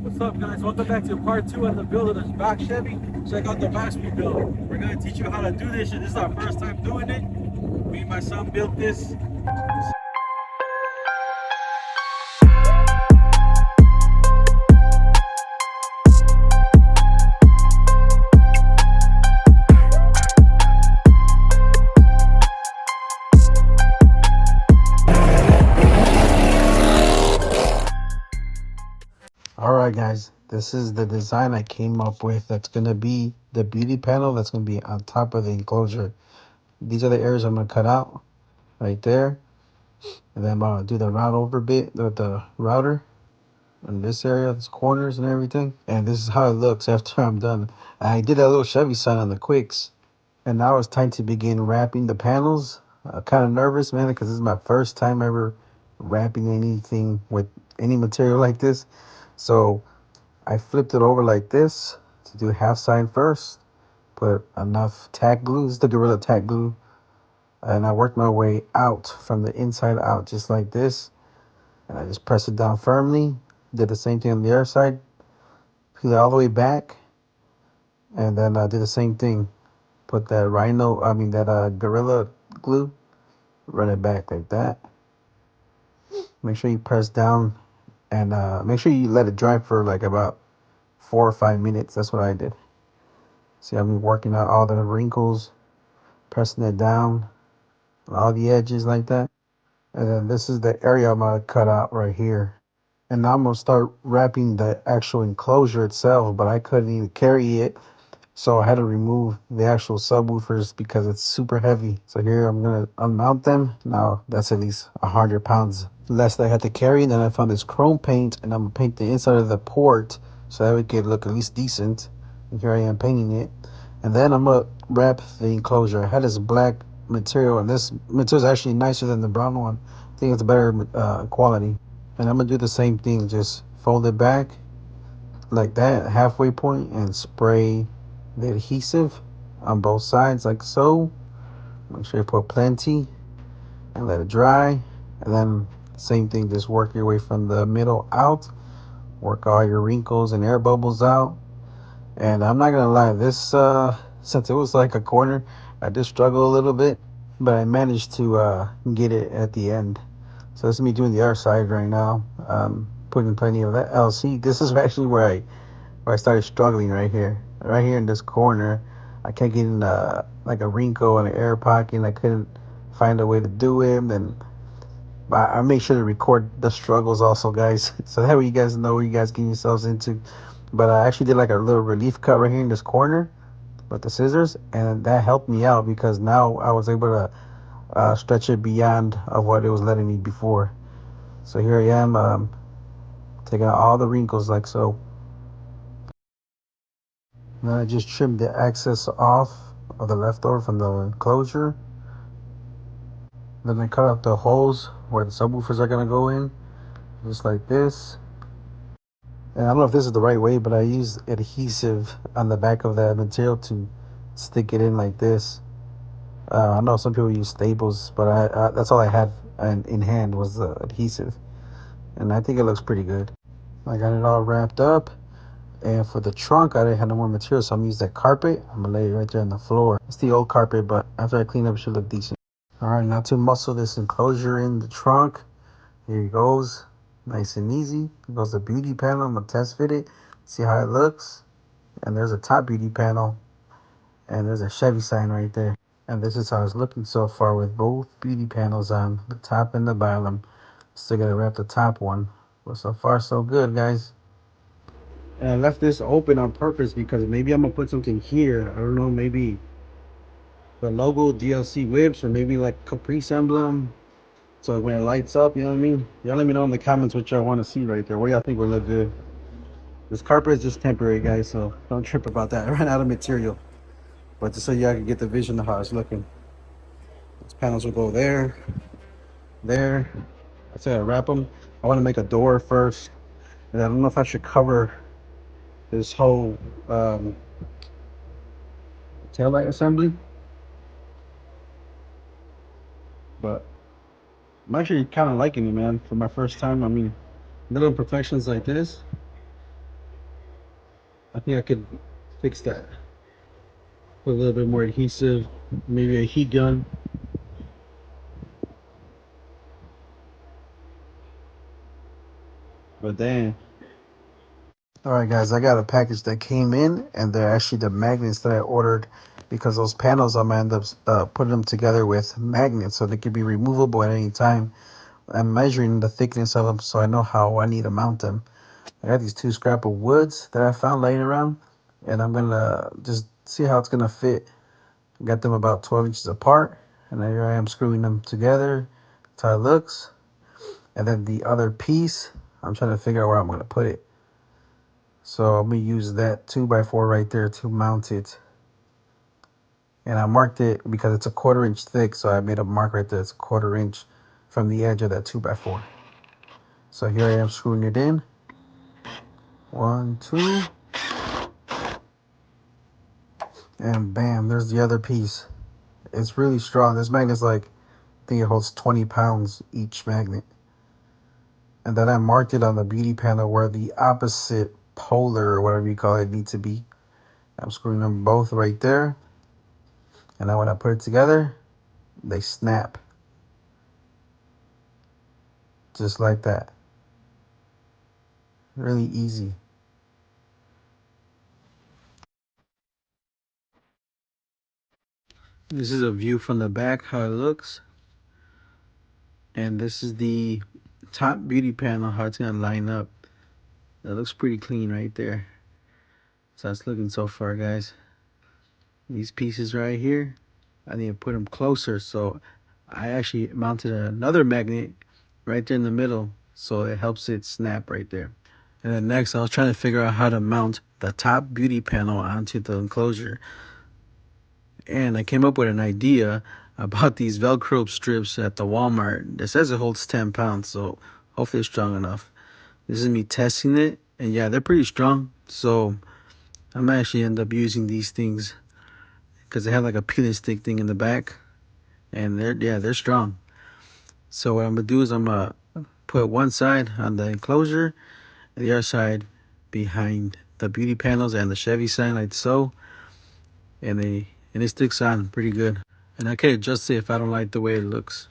What's up, guys? Welcome back to part 2 of the build of this back Chevy. Check out the box we built. We're going to teach you how to do this shit. This is our first time doing it. Me and my son built this. Alright guys, this is the design I came up with. That's going to be the beauty panel that's going to be on top of the enclosure. These are the areas I'm going to cut out right there. And then I'm going to do the route over bit with the router in this area, these corners and everything. And this is how it looks after I'm done. I did a little Chevy sign on the quicks. And now it's time to begin wrapping the panels. Kind of nervous, man, because this is my first time ever wrapping anything with any material like this. So I flipped it over like this to do half side first. Put enough tack glue. This is the Gorilla tack glue. And I worked my way out from the inside out just like this. And I just press it down firmly. Did the same thing on the other side. Peel it all the way back. And then I did the same thing. Put that Gorilla glue. Run it back like that. Make sure you press down. And make sure you let it dry for like about 4 or 5 minutes. That's what I did. See, I've been working out all the wrinkles, pressing it down, all the edges like that. And then this is the area I'm gonna cut out right here. And now I'm gonna start wrapping the actual enclosure itself, but I couldn't even carry it. So I had to remove the actual subwoofers because it's super heavy. So here I'm gonna unmount them. Now that's at least 100 pounds less that I had to carry. And then I found this chrome paint and I'm gonna paint the inside of the port so that it could look at least decent. And here I am painting it. And then I'm gonna wrap the enclosure. I had this black material and this material is actually nicer than the brown one. I think it's better quality. And I'm gonna do the same thing, just fold it back like that, halfway point, and spray the adhesive on both sides like so. Make sure you put plenty and let it dry. And then same thing, just work your way from the middle out. Work all your wrinkles and air bubbles out. And I'm not gonna lie, this since it was like a corner, I did struggle a little bit, but I managed to get it at the end. So this is me doing the other side right now. Putting plenty of that. Oh, see, this is actually where I started struggling right here. Right here in this corner, I can't get in like a wrinkle and an air pocket. And I couldn't find a way to do it. And I make sure to record the struggles also, guys. So that way you guys know what you guys get yourselves into. But I actually did like a little relief cut right here in this corner with the scissors, and that helped me out because now I was able to stretch it beyond of what it was letting me before. So here I am, taking out all the wrinkles like so. Then I just trimmed the excess off of the leftover from the enclosure. Then I cut out the holes where the subwoofers are gonna go in, just like this. And I don't know if this is the right way, but I use adhesive on the back of that material to stick it in like this. I know some people use staples, but that's all I had in hand was the adhesive. And I think it looks pretty good. I got it all wrapped up. And for the trunk, I didn't have no more material, so I'm gonna use that carpet. I'm gonna lay it right there on the floor. It's the old carpet, but after I clean up, it should look decent. All right, now to muscle this enclosure in the trunk. Here it goes, nice and easy. Here goes the beauty panel. I'm gonna test fit it, see how it looks. And there's a top beauty panel, and there's a Chevy sign right there. And this is how it's looking so far with both beauty panels on the top and the bottom. Still gotta wrap the top one, but so far so good, guys. And I left this open on purpose because maybe I'm gonna put something here. I don't know, maybe the logo DLC whips or maybe like caprice emblem. So when it lights up, you know what I mean? Y'all let me know in the comments what y'all want to see right there. What y'all think would look good. This carpet is just temporary, guys, so don't trip about that. I ran out of material. But just so y'all can get the vision of how it's looking. These panels will go there, there. I said I wrap them. I want to make a door first. And I don't know if I should cover this whole tail light assembly. But I'm actually kind of liking it, man, for my first time. I mean, little imperfections like this. I think I could fix that. Put a little bit more adhesive, maybe a heat gun. But then, all right, guys, I got a package that came in, and they're actually the magnets that I ordered because those panels I'm gonna end up putting them together with magnets so they can be removable at any time. I'm measuring the thickness of them so I know how I need to mount them. I got these two scrap of woods that I found laying around, and I'm gonna just see how it's gonna fit. I got them about 12 inches apart, and here I am screwing them together. That's how it looks. And then the other piece, I'm trying to figure out where I'm gonna put it. So I'm gonna use that 2x4 right there to mount it. And I marked it because it's a 1/4 inch thick, so I made a mark right there. It's a 1/4 inch from the edge of that 2x4. So here I am screwing it in. 1, 2, and bam, there's the other piece. It's really strong. This magnet's like, I think it holds 20 pounds each magnet. And then I marked it on the beauty panel where the opposite polar or whatever you call it need to be. I'm screwing them both right there. And then when I put it together, they snap. Just like that. Really easy. This is a view from the back, how it looks. And this is the top beauty panel, how it's gonna line up. That looks pretty clean right there. So that's looking so far, guys. These pieces right here, I need to put them closer. So I actually mounted another magnet right there in the middle, so it helps it snap right there. And then next, I was trying to figure out how to mount the top beauty panel onto the enclosure. And I came up with an idea about these Velcro strips at the Walmart. It says it holds 10 pounds, so hopefully it's strong enough. This is me testing it, and yeah, they're pretty strong. So I'm actually end up using these things because they have like a peel and stick thing in the back, and they're strong. So what I'm gonna do is I'm gonna put one side on the enclosure, and the other side behind the beauty panels and the Chevy sign like so, and it sticks on pretty good. And I can adjust it if I don't like the way it looks.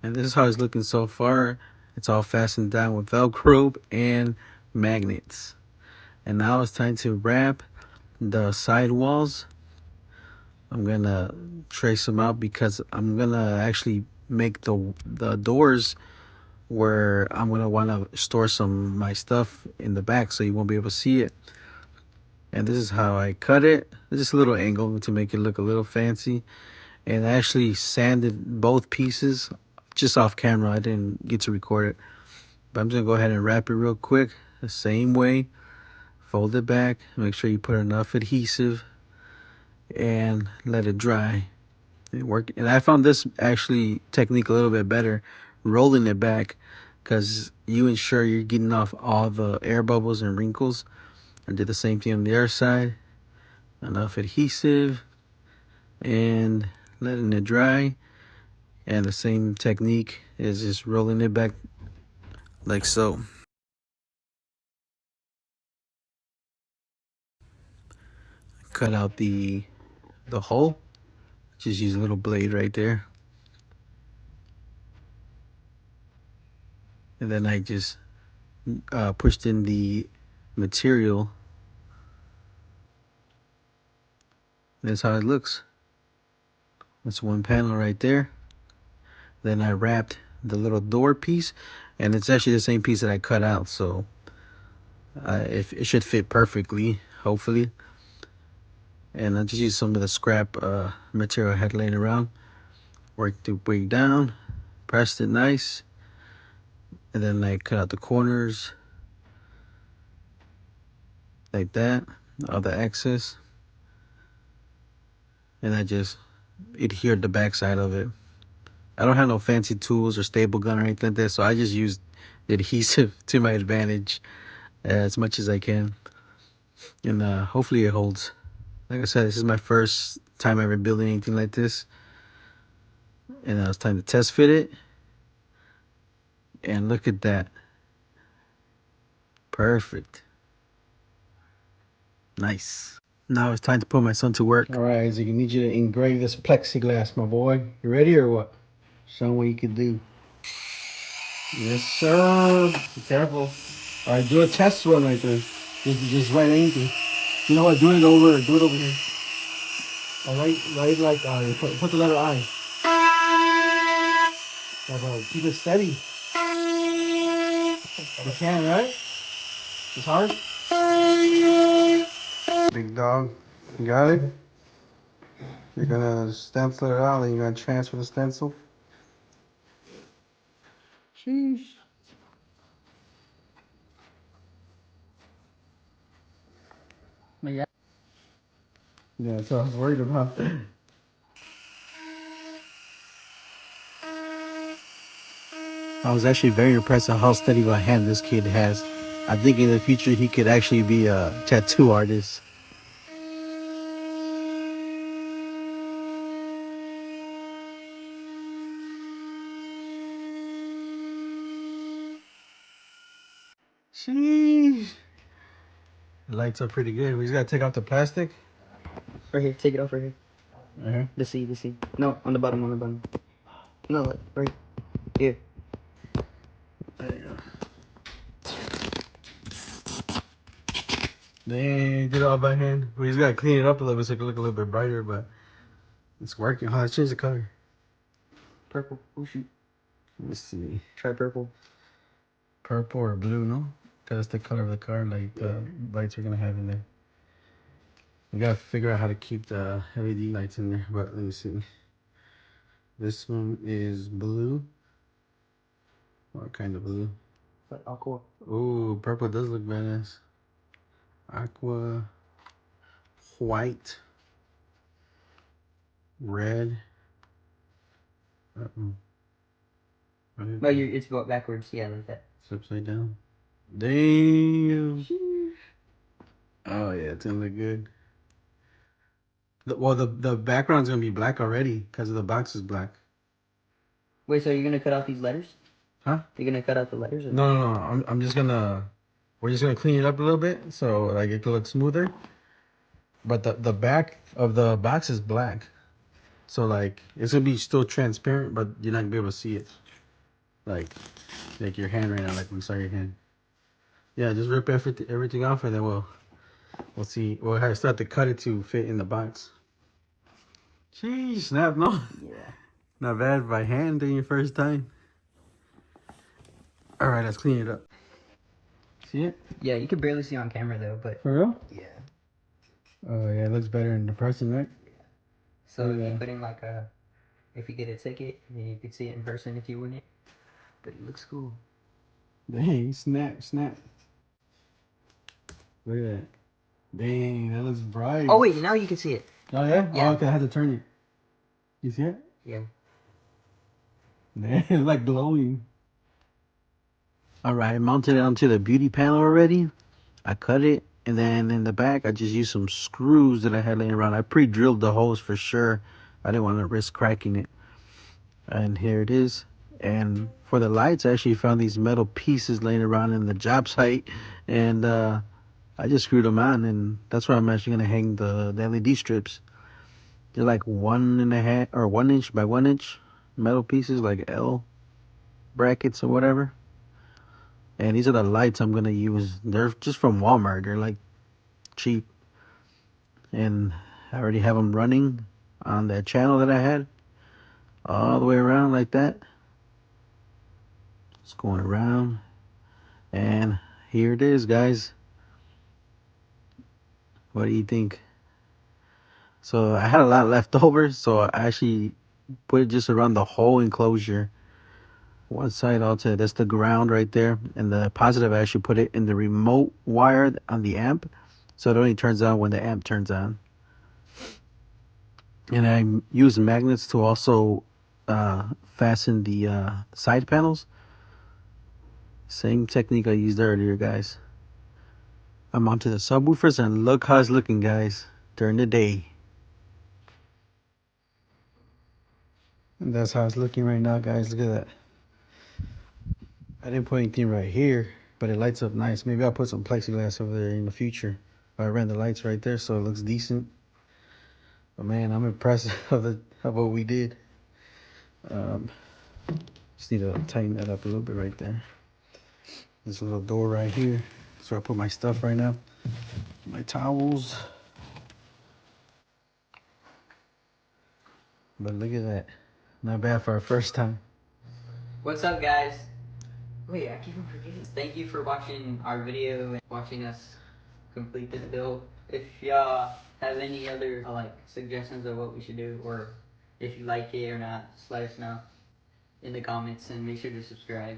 And this is how it's looking so far. It's all fastened down with Velcro and magnets. And now it's time to wrap the side walls. I'm gonna trace them out because I'm gonna actually make the doors where I'm gonna want to store some of my stuff in the back so you won't be able to see it. And this is how I cut it. It's just a little angle to make it look a little fancy. And I actually sanded both pieces just off camera. I didn't get to record it. But I'm just gonna go ahead and wrap it real quick the same way. Fold it back. Make sure you put enough adhesive and let it dry. It worked. And I found this actually technique a little bit better, rolling it back, because you ensure you're getting off all the air bubbles and wrinkles. I did the same thing on the other side. Enough adhesive and letting it dry. And the same technique is just rolling it back like so. Cut out the hole. Just use a little blade right there. And then I just pushed in the material. That's how it looks. That's one panel right there. Then I wrapped the little door piece, and it's actually the same piece that I cut out, so it should fit perfectly, hopefully. And I just used some of the scrap material I had laying around. Worked the way down, pressed it nice, and then I cut out the corners like that, all the excess, and I just adhered the backside of it. I don't have no fancy tools or staple gun or anything like that, so I just used the adhesive to my advantage as much as I can, and hopefully it holds. Like I said, this is my first time ever building anything like this, and it's time to test fit it. And look at that, perfect. Nice. Now it's time to put my son to work. All right, Isaac, I need you to engrave this plexiglass, my boy. You ready or what? Show him what you can do. Yes, sir. Be careful. All right, do a test run right there. Just right anything. You know what? Do it over. Do it over here. All right, right like put the letter I. Keep it steady. You can, right? It's hard. Big dog. You got it? You're gonna stencil it out, and you're gonna transfer the stencil. Sheesh. Yeah, that's what I was worried about. I was actually very impressed at how steady of a hand this kid has. I think in the future he could actually be a tattoo artist. Sheesh. The lights are pretty good. We just gotta take off the plastic. Right here, take it off right here. Right here. The C. No, on the bottom, No, like, right here. There you go. Dang, did it all by hand. We just gotta clean it up a little bit so it can look a little bit brighter, but it's working. Oh, let's change the color. Purple. Oh shoot. Let's see. Try purple. Purple or blue, no? Because that's the color of the car, like the lights we're gonna have in there. We gotta figure out how to keep the LED lights in there, but let me see. This one is blue. What kind of blue? Like aqua. Ooh, purple does look badass. Aqua, white, red. Uh-oh. No, it's going backwards. Yeah, like that. It's upside down. Damn. Oh yeah, it's gonna look good. Well, the background's gonna be black already because the box is black. Wait, so you're gonna cut out these letters? Huh? You're gonna cut out the letters? Or No. I'm just gonna. We're just gonna clean it up a little bit so like it can look smoother. But the back of the box is black, so like it's gonna be still transparent, but you're not gonna be able to see it. Like your hand right now, like we saw your hand. Yeah, just rip everything off, and then we'll see. We'll have to start to cut it to fit in the box. Jeez, snap, no. Yeah. Not bad by hand doing your first time. All right, let's clean it up. See it? Yeah, you can barely see on camera though, but. For real? Yeah. Oh yeah, it looks better in the person, right? So Yeah. if you put in like if you get a ticket, then you could see it in person if you win it. But it looks cool. Dang, snap. Look at that. Dang, that looks bright. Oh wait, now you can see it. Oh yeah? Yeah. Oh, okay, I had to turn it. You see it? Yeah. Man, it's like glowing. All right, I mounted it onto the beauty panel already. I cut it, and then in the back, I just used some screws that I had laying around. I pre-drilled the holes for sure. I didn't want to risk cracking it. And here it is. And for the lights, I actually found these metal pieces laying around in the job site, and I just screwed them on, and that's where I'm actually gonna hang the LED strips. They're like 1.5 or 1 inch by 1 inch metal pieces, like L brackets or whatever. And these are the lights I'm gonna use. They're just from Walmart. They're like cheap, and I already have them running on that channel that I had all the way around like that. It's going around, and here it is, guys. What do you think? So I had a lot left over, so I actually put it just around the whole enclosure. One side also, that's the ground right there, and the positive I actually put it in the remote wire on the amp, so it only turns on when the amp turns on. And I use magnets to also fasten the side panels. Same technique I used earlier, guys. I'm onto the subwoofers, and look how it's looking, guys, during the day. And that's how it's looking right now, guys. Look at that. I didn't put anything right here, but it lights up nice. Maybe I'll put some plexiglass over there in the future. I ran the lights right there, so it looks decent. But man, I'm impressed of what we did. Just need to tighten that up a little bit right there. This little door right here. That's where I put my stuff right now. My towels. But look at that. Not bad for our first time. What's up, guys? Wait, I keep on forgetting. Thank you for watching our video and watching us complete this build. If y'all have any other like suggestions of what we should do, or if you like it or not, just let us know in the comments and make sure to subscribe.